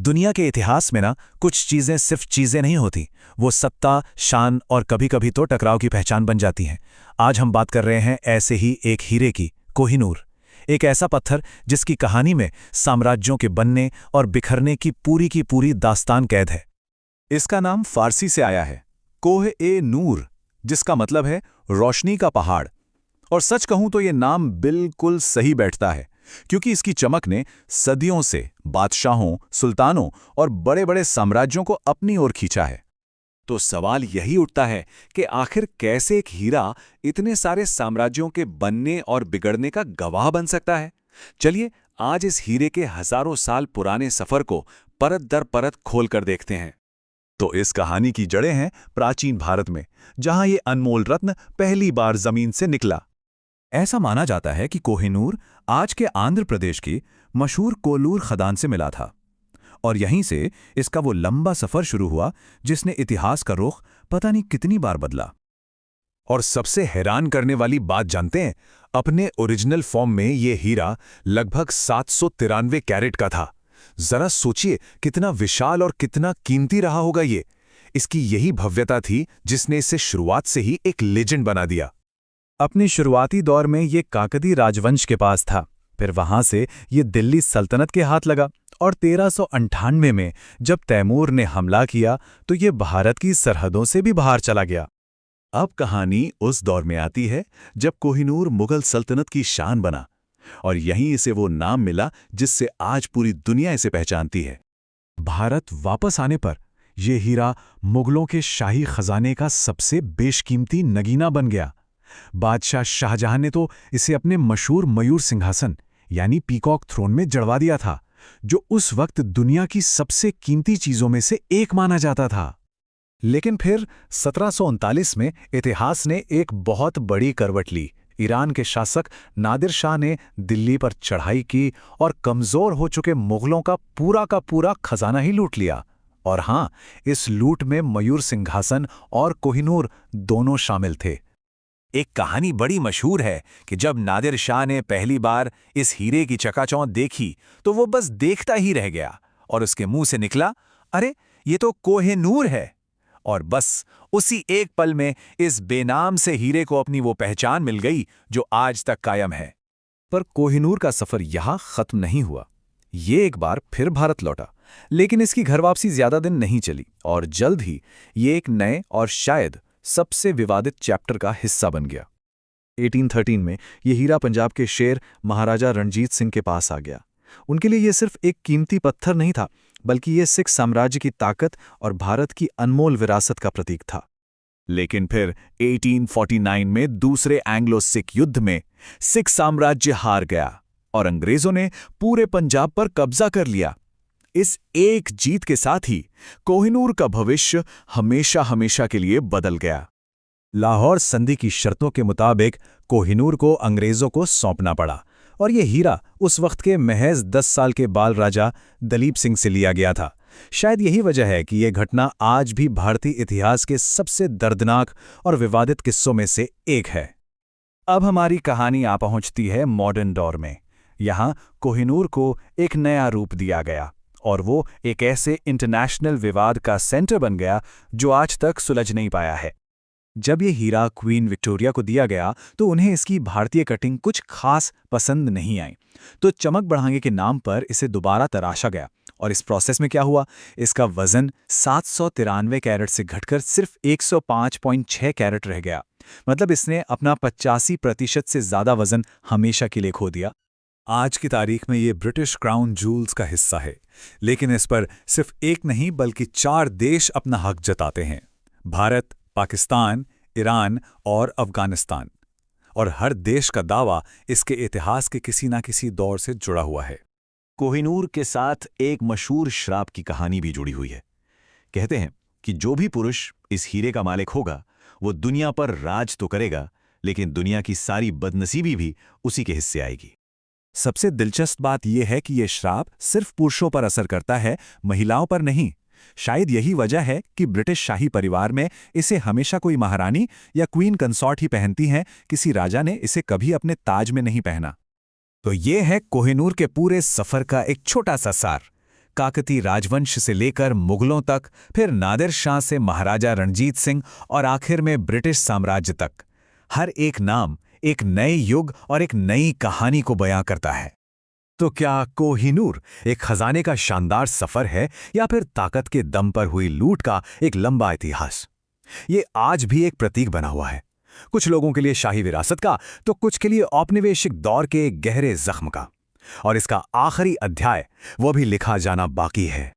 दुनिया के इतिहास में ना कुछ चीजें सिर्फ चीजें नहीं होती, वो सत्ता, शान और कभी-कभी तो टकराव की पहचान बन जाती हैं। आज हम बात कर रहे हैं ऐसे ही एक हीरे की, कोहिनूर। एक ऐसा पत्थर जिसकी कहानी में साम्राज्यों के बनने और बिखरने की पूरी दास्तान कैद है। इसका नाम फारसी से आया है, कोह-ए-नूर, जिसका मतलब है रोशनी का पहाड़। और सच कहूं तो ये नाम बिल्कुल सही बैठता है, क्योंकि इसकी चमक ने सदियों से बादशाहों, सुल्तानों और बड़े-बड़े साम्राज्यों को अपनी ओर खींचा है। तो सवाल यही उठता है कि आखिर कैसे एक हीरा इतने सारे साम्राज्यों के बनने और बिगड़ने का गवाह बन सकता है। चलिए आज इस हीरे के हजारों साल पुराने सफर को परत दर परत खोल कर देखते हैं। तो इस कहानी की जड़ें हैं प्राचीन भारत में, जहां ये अनमोल रत्न पहली बार जमीन से निकला। ऐसा माना जाता है कि कोहिनूर आज के आंध्र प्रदेश की मशहूर कोल्लूर खदान से मिला था, और यहीं से इसका वो लंबा सफर शुरू हुआ जिसने इतिहास का रुख पता नहीं कितनी बार बदला। और सबसे हैरान करने वाली बात जानते हैं, अपने ओरिजिनल फॉर्म में ये हीरा लगभग 793 कैरेट का था। जरा सोचिए कितना विशाल और कितना कीमती रहा होगा ये। इसकी यही भव्यता थी जिसने इसे शुरुआत से ही एक लेजेंड बना दिया। अपनी शुरुआती दौर में ये काकती राजवंश के पास था, फिर वहां से ये दिल्ली सल्तनत के हाथ लगा, और 1398 में जब तैमूर ने हमला किया तो ये भारत की सरहदों से भी बाहर चला गया। अब कहानी उस दौर में आती है जब कोहिनूर मुगल सल्तनत की शान बना, और यहीं इसे वो नाम मिला जिससे आज पूरी दुनिया इसे पहचानती है। भारत वापस आने पर यह हीरा मुगलों के शाही खजाने का सबसे बेशकीमती नगीना बन गया। बादशाह शाहजहां ने तो इसे अपने मशहूर मयूर सिंहासन यानी पीकॉक थ्रोन में जड़वा दिया था, जो उस वक्त दुनिया की सबसे कीमती चीजों में से एक माना जाता था। लेकिन फिर 1739 में इतिहास ने एक बहुत बड़ी करवट ली। ईरान के शासक नादिर शाह ने दिल्ली पर चढ़ाई की और कमजोर हो चुके मुगलों का पूरा खजाना ही लूट लिया। और हां, इस लूट में मयूर सिंहासन और कोहिनूर दोनों शामिल थे। एक कहानी बड़ी मशहूर है कि जब नादिर शाह ने पहली बार इस हीरे की चकाचौंध देखी तो वो बस देखता ही रह गया, और उसके मुंह से निकला, अरे ये तो कोहिनूर है। और बस उसी एक पल में इस बेनाम से हीरे को अपनी वो पहचान मिल गई जो आज तक कायम है। पर कोहिनूर का सफर यहां खत्म नहीं हुआ। ये एक बार फिर भारत लौटा, लेकिन इसकी घर वापसी ज्यादा दिन नहीं चली, और जल्द ही ये एक नए और शायद सबसे विवादित चैप्टर का हिस्सा बन गया। 1813 में यह हीरा पंजाब के शेर महाराजा रणजीत सिंह के पास आ गया। उनके लिए यह सिर्फ एक कीमती पत्थर नहीं था, बल्कि यह सिख साम्राज्य की ताकत और भारत की अनमोल विरासत का प्रतीक था। लेकिन फिर 1849 में दूसरे एंग्लो सिख युद्ध में सिख साम्राज्य हार गया और अंग्रेजों ने पूरे पंजाब पर कब्जा कर लिया। इस एक जीत के साथ ही कोहिनूर का भविष्य हमेशा हमेशा के लिए बदल गया। लाहौर संधि की शर्तों के मुताबिक कोहिनूर को अंग्रेजों को सौंपना पड़ा, और यह हीरा उस वक्त के महज 10 साल के बाल राजा दलीप सिंह से लिया गया था। शायद यही वजह है कि यह घटना आज भी भारतीय इतिहास के सबसे दर्दनाक और विवादित किस्सों में से एक है। अब हमारी कहानी आ पहुंचती है मॉडर्न दौर में। यहां कोहिनूर को एक नया रूप दिया गया, और वो एक ऐसे इंटरनेशनल विवाद का सेंटर बन गया जो आज तक सुलझ नहीं पाया है। जब ये हीरा क्वीन विक्टोरिया को दिया गया तो उन्हें इसकी भारतीय कटिंग कुछ खास पसंद नहीं आई, तो चमक बढ़ाने के नाम पर इसे दोबारा तराशा गया। और इस प्रोसेस में क्या हुआ, इसका वजन 793 कैरेट से घटकर सिर्फ 105.6 कैरेट रह गया। मतलब इसने अपना 85% से ज्यादा वजन हमेशा के लिए खो दिया। आज की तारीख में ये ब्रिटिश क्राउन जूल्स का हिस्सा है, लेकिन इस पर सिर्फ एक नहीं बल्कि 4 देश अपना हक जताते हैं: भारत, पाकिस्तान, ईरान और अफगानिस्तान। और हर देश का दावा इसके इतिहास के किसी ना किसी दौर से जुड़ा हुआ है। कोहिनूर के साथ एक मशहूर श्राप की कहानी भी जुड़ी हुई है। कहते हैं कि जो भी पुरुष इस हीरे का मालिक होगा वो दुनिया पर राज तो करेगा, लेकिन दुनिया की सारी बदनसीबी भी उसी के हिस्से आएगी। सबसे दिलचस्प बात यह है कि यह श्राप सिर्फ पुरुषों पर असर करता है, महिलाओं पर नहीं। शायद यही वजह है कि ब्रिटिश शाही परिवार में इसे हमेशा कोई महारानी या क्वीन कंसॉर्ट ही पहनती हैं, किसी राजा ने इसे कभी अपने ताज में नहीं पहना। तो ये है कोहिनूर के पूरे सफर का एक छोटा सा सार। काकती राजवंश से लेकर मुगलों तक, फिर नादिर शाह से महाराजा रणजीत सिंह और आखिर में ब्रिटिश साम्राज्य तक। हर एक नाम एक नए युग और एक नई कहानी को बयां करता है। तो क्या कोहिनूर एक खजाने का शानदार सफर है या फिर ताकत के दम पर हुई लूट का एक लंबा इतिहास? ये आज भी एक प्रतीक बना हुआ है, कुछ लोगों के लिए शाही विरासत का, तो कुछ के लिए औपनिवेशिक दौर के एक गहरे जख्म का। और इसका आखिरी अध्याय वो भी लिखा जाना बाकी है।